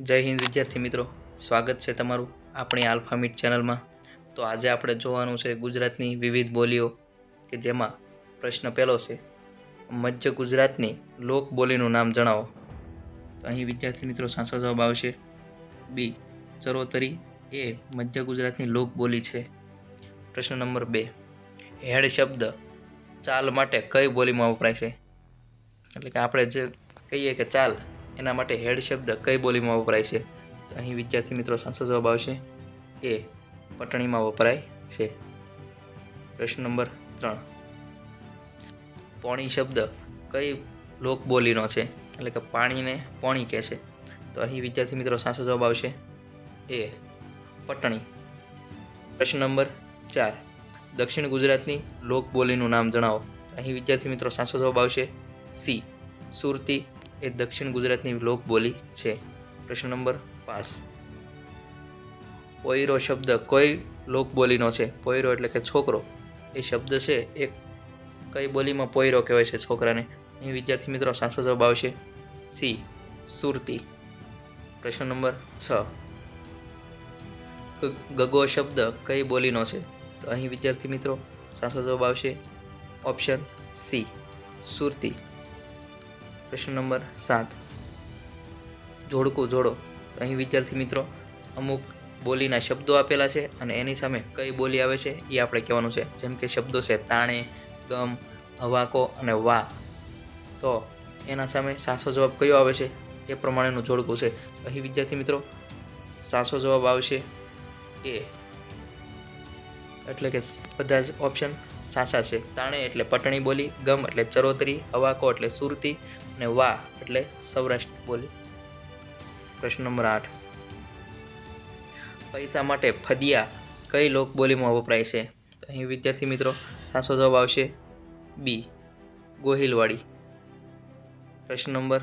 જય હિન્દ વિદ્યાર્થી મિત્રો, સ્વાગત છે તમારું આપણી આલ્ફા મીટ ચેનલમાં. તો આજે આપણે જોવાનું છે ગુજરાતની વિવિધ બોલીઓ, કે જેમાં પ્રશ્ન પહેલો છે, મધ્ય ગુજરાતની લોક બોલીનું નામ જણાવો. તો અહીં વિદ્યાર્થી મિત્રો સાચો જવાબ આવશે બી, ચરોતરી એ મધ્ય ગુજરાતની લોક બોલી છે. પ્રશ્ન નંબર 2, હેડ શબ્દ ચાલ માટે કઈ બોલીમાં વપરાય છે? એટલે કે આપણે જે કહીએ કે ચાલ, એના માટે હેડ શબ્દ કઈ બોલીમાં વપરાય છે? તો અહીં વિદ્યાર્થી મિત્રો સાચો જવાબ આવશે એ, પટણીમાં વપરાય છે. પ્રશ્ન નંબર 3, પોણી શબ્દ કઈ લોક બોલીનો છે? એટલે કે પાણીને પોણી કહે છે. તો અહીં વિદ્યાર્થી મિત્રો સાચો જવાબ આવશે એ, પટણી. પ્રશ્ન નંબર 4, દક્ષિણ ગુજરાતની લોક બોલીનું નામ જણાવો. અહીં વિદ્યાર્થી મિત્રો સાચો જવાબ આવશે સી, સુરતી એ દક્ષિણ ગુજરાતની લોક બોલી છે. પ્રશ્ન નંબર 5, પોયરો શબ્દ કઈ લોક બોલીનો છે? પોયરો એટલે કે છોકરો, એ શબ્દ છે એ કઈ બોલીમાં પોયરો કહેવાય છે છોકરાને? અહીં વિદ્યાર્થી મિત્રો સાચો જવાબ આવશે સી, સુરતી. પ્રશ્ન નંબર 6, ગગો શબ્દ કઈ બોલીનો છે? તો અહીં વિદ્યાર્થી મિત્રો સાચો જવાબ આવશે ઓપ્શન સી, સુરતી. પ્રશ્ન નંબર 7, જોડકું જોડો. તો અહીં વિદ્યાર્થી મિત્રો અમુક બોલીના શબ્દો આપેલા છે અને એની સામે કઈ બોલી આવે છે એ આપણે કહેવાનું છે. જેમ કે શબ્દો છે તાણે, ગમ, હવાકો અને વા. તો એના સામે સાચો જવાબ કયો આવે છે એ પ્રમાણેનું જોડકું છે. અહીં વિદ્યાર્થી મિત્રો સાચો જવાબ આવશે એ, એટલે કે બધા જ ઓપ્શન સાચા છે. તાણે એટલે પટણી બોલી, ગમ એટલે ચરોતરી, હવાકો એટલે સુરતી અને વા એટલે સૌરાષ્ટ્ર બોલી. પ્રશ્ન નંબર 8, પૈસા માટે ફદિયા કઈ લોક બોલીમાં વપરાય છે? તો અહીં વિદ્યાર્થી મિત્રો સાચો જવાબ આવશે બી, ગોહિલવાડી. પ્રશ્ન નંબર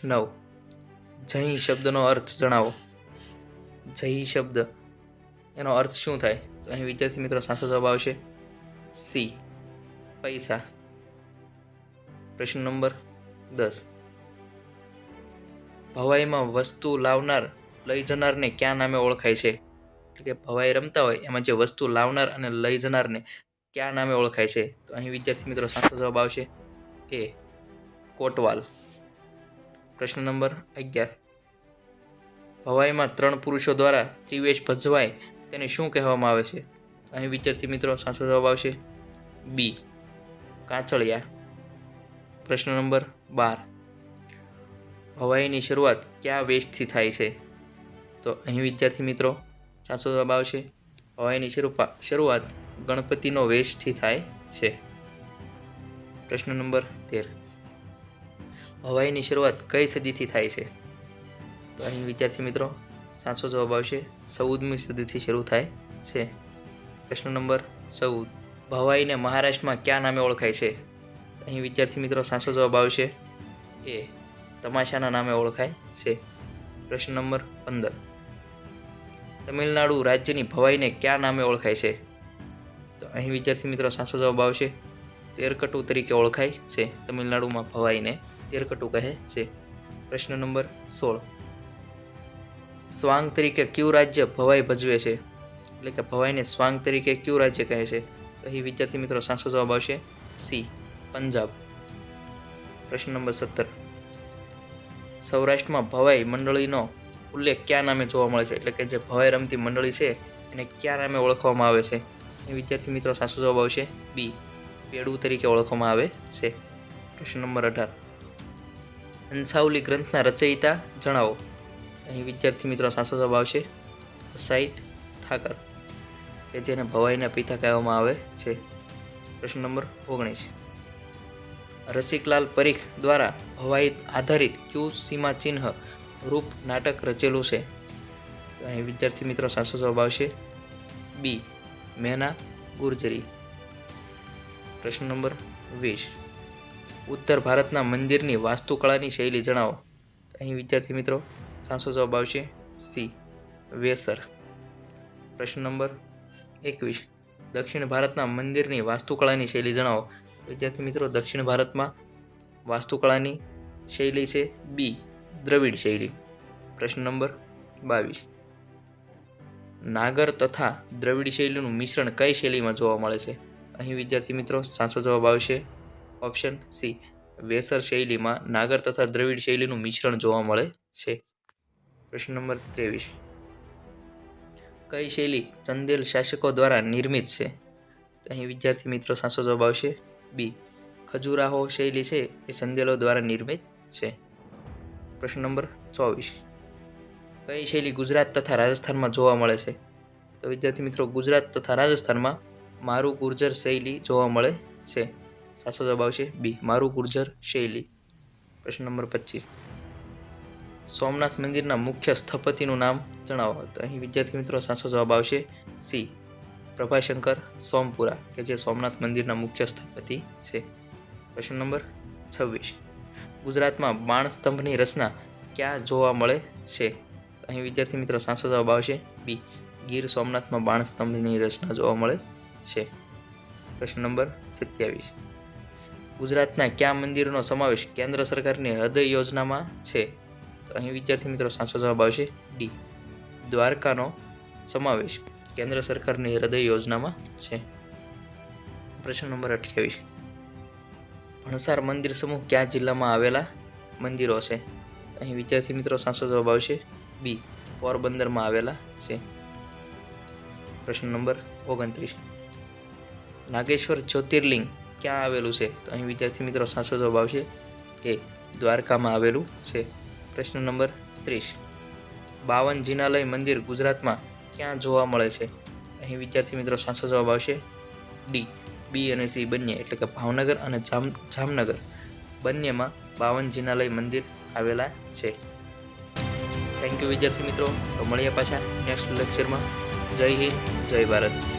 9, જઈ શબ્દનો અર્થ જણાવો. જઈ શબ્દ એનો અર્થ શું થાય? તો અહીં વિદ્યાર્થી મિત્રો સાચો જવાબ આવશે સી, પૈસા. પ્રશ્ન નંબર 10, ભવાઈમાં વસ્તુ લાવનાર લઈ જનારને કયા નામે ઓળખાય છે? એટલે કે ભવાઈ રમતા હોય એમાં જે વસ્તુ લાવનાર અને લઈ જનારને કયા નામે ઓળખાય છે? તો અહીં વિદ્યાર્થી મિત્રો સાચો જવાબ આવશે એ, કોટવાલ. પ્રશ્ન નંબર 11, ભવાઈમાં 3 પુરુષો દ્વારા ત્રિવેશ ભજવાય તેને શું કહેવામાં આવે છે? તો અહીં વિદ્યાર્થી મિત્રો સાચો જવાબ આવશે બી, કાંચળિયા. પ્રશ્ન નંબર 12, ભવાઈની શરૂઆત કયા વેશથી થાય છે? તો અહીં વિદ્યાર્થી મિત્રો સાચો જવાબ આવશે ભવાઈની શરૂઆત ગણપતિનો વેશથી થાય છે. પ્રશ્ન નંબર 13, ભવાઈની શરૂઆત કઈ સદીથી થાય છે? તો અહીં વિદ્યાર્થી મિત્રો સાચો જવાબ આવશે 14મી સદીથી શરૂ થાય છે. પ્રશ્ન નંબર 14, ભવાઈને મહારાષ્ટ્રમાં કયા નામે ઓળખાય છે? અહીં વિદ્યાર્થી મિત્રો સાચો જવાબ આવશે એ, તમાશાના નામે ઓળખાય છે. પ્રશ્ન નંબર 15, તમિલનાડુ રાજ્યની ભવાઈને કયા નામે ઓળખાય છે? તો અહીં વિદ્યાર્થી મિત્રો સાચો જવાબ આવશે તેરકટુ તરીકે ઓળખાય છે. તમિલનાડુમાં ભવાઈને તેરકટુ કહે છે. પ્રશ્ન નંબર 16, સ્વાંગ તરીકે કયું રાજ્ય ભવાઈ ભજવે છે? એટલે કે ભવાઈને સ્વાંગ તરીકે કયું રાજ્ય કહે છે? તો અહીં વિદ્યાર્થી મિત્રો સાચો જવાબ આવશે સી, પંજાબ. પ્રશ્ન નંબર 17, સૌરાષ્ટ્રમાં ભવાઈ મંડળીનો ઉલ્લેખ કયા નામે જોવા મળે છે? એટલે કે જે ભવાઈ રમતી મંડળી છે એને કયા નામે ઓળખવામાં આવે છે? એ વિદ્યાર્થી મિત્રો સાચો જવાબ આવશે બી, પેડુ તરીકે ઓળખવામાં આવે છે. પ્રશ્ન નંબર 18, હંસાવલી ગ્રંથના રચયિતા જણાવો. અહીં વિદ્યાર્થી મિત્રો સાચો જવાબ આવશે સાહિત્ય ઠાકર, કે જેને ભવાઈના પિતા કહેવામાં આવે છે. પ્રશ્ન નંબર 19, રસિકલાલ પરીખ દ્વારા ભવાઈ આધારિત કયું સીમાચિહ્ન રૂપ નાટક રચેલું છે? તો અહીં વિદ્યાર્થી મિત્રો સાચો જવાબ આવશે બી, મેના ગુર્જરી. પ્રશ્ન નંબર 20, ઉત્તર ભારતના મંદિરની વાસ્તુકળાની શૈલી જણાવો. તો અહીં વિદ્યાર્થી મિત્રો સાચો જવાબ આવશે સી, વેસર. પ્રશ્ન નંબર 21, દક્ષિણ ભારતના મંદિરની વાસ્તુકળાની શૈલી જણાવો. વિદ્યાર્થી મિત્રો દક્ષિણ ભારતમાં વાસ્તુકળાની શૈલી છે બી, દ્રવિડ શૈલી. પ્રશ્ન નંબર 22. નાગર તથા દ્રવિડ શૈલીનું મિશ્રણ કઈ શૈલીમાં જોવા મળે છે? અહીં વિદ્યાર્થી મિત્રો સાચો જવાબ આવશે ઓપ્શન સી, વેસર શૈલીમાં નાગર તથા દ્રવિડ શૈલીનું મિશ્રણ જોવા મળે છે. પ્રશ્ન નંબર 23. કઈ શૈલી ચંદેલ શાસકો દ્વારા નિર્મિત છે? તો અહીં વિદ્યાર્થી મિત્રો સાચો જવાબ આવશે બી, ખજુરાહો શૈલી છે એ ચંદેલો દ્વારા નિર્મિત છે. પ્રશ્ન નંબર 24. કઈ શૈલી ગુજરાત તથા રાજસ્થાનમાં જોવા મળે છે? તો વિદ્યાર્થી મિત્રો ગુજરાત તથા રાજસ્થાનમાં મારું ગુર્જર શૈલી જોવા મળે છે. સાચો જવાબ આવશે બી, મારું ગુર્જર શૈલી. પ્રશ્ન નંબર 25. સોમનાથ મંદિરના મુખ્ય સ્થપતિનું નામ જણાવો. તો અહીં વિદ્યાર્થી મિત્રો સાચો જવાબ આવશે સી, પ્રભાશંકર સોમપુરા, કે જે સોમનાથ મંદિરના મુખ્ય સ્થપતિ છે. પ્રશ્ન નંબર 26. ગુજરાતમાં બાણ સ્તંભની રચના ક્યાં જોવા મળે છે? અહીં વિદ્યાર્થી મિત્રો સાચો જવાબ આવશે બી, ગીર સોમનાથમાં બાણ સ્તંભની રચના જોવા મળે છે. પ્રશ્ન નંબર 27. ગુજરાતના કયા મંદિરનો સમાવેશ કેન્દ્ર સરકારની હૃદય યોજનામાં છે? તો અહીં વિદ્યાર્થી મિત્રો સાચો જવાબ આવશે ડી, દ્વારકાનો સમાવેશ કેન્દ્ર સરકારની હૃદય યોજનામાં છે. પ્રશ્ન નંબર 28. ભણસાર મંદિર સમૂહ કયા જિલ્લામાં આવેલા મંદિરો છે? અહીં વિદ્યાર્થી મિત્રો સાચો જવાબ આવશે બી, પોરબંદરમાં આવેલા છે. પ્રશ્ન નંબર 29. નાગેશ્વર જ્યોતિર્લિંગ ક્યાં આવેલું છે? તો અહીં વિદ્યાર્થી મિત્રો સાચો જવાબ આવશે એ, દ્વારકામાં આવેલું છે. પ્રશ્ન નંબર 30. 52 જિનાલય મંદિર ગુજરાતમાં ક્યાં જોવા મળે છે? અહીં વિદ્યાર્થી મિત્રો સાચો જવાબ આવશે ડી, બી અને સી બંને, એટલે કે ભાવનગર અને જામનગર બંનેમાં 52 જિનાલય મંદિર આવેલા છે. થેન્ક યુ વિદ્યાર્થી મિત્રો. તો મળીએ પાછા નેક્સ્ટ લેક્ચરમાં. જય હિન્દ, જય ભારત.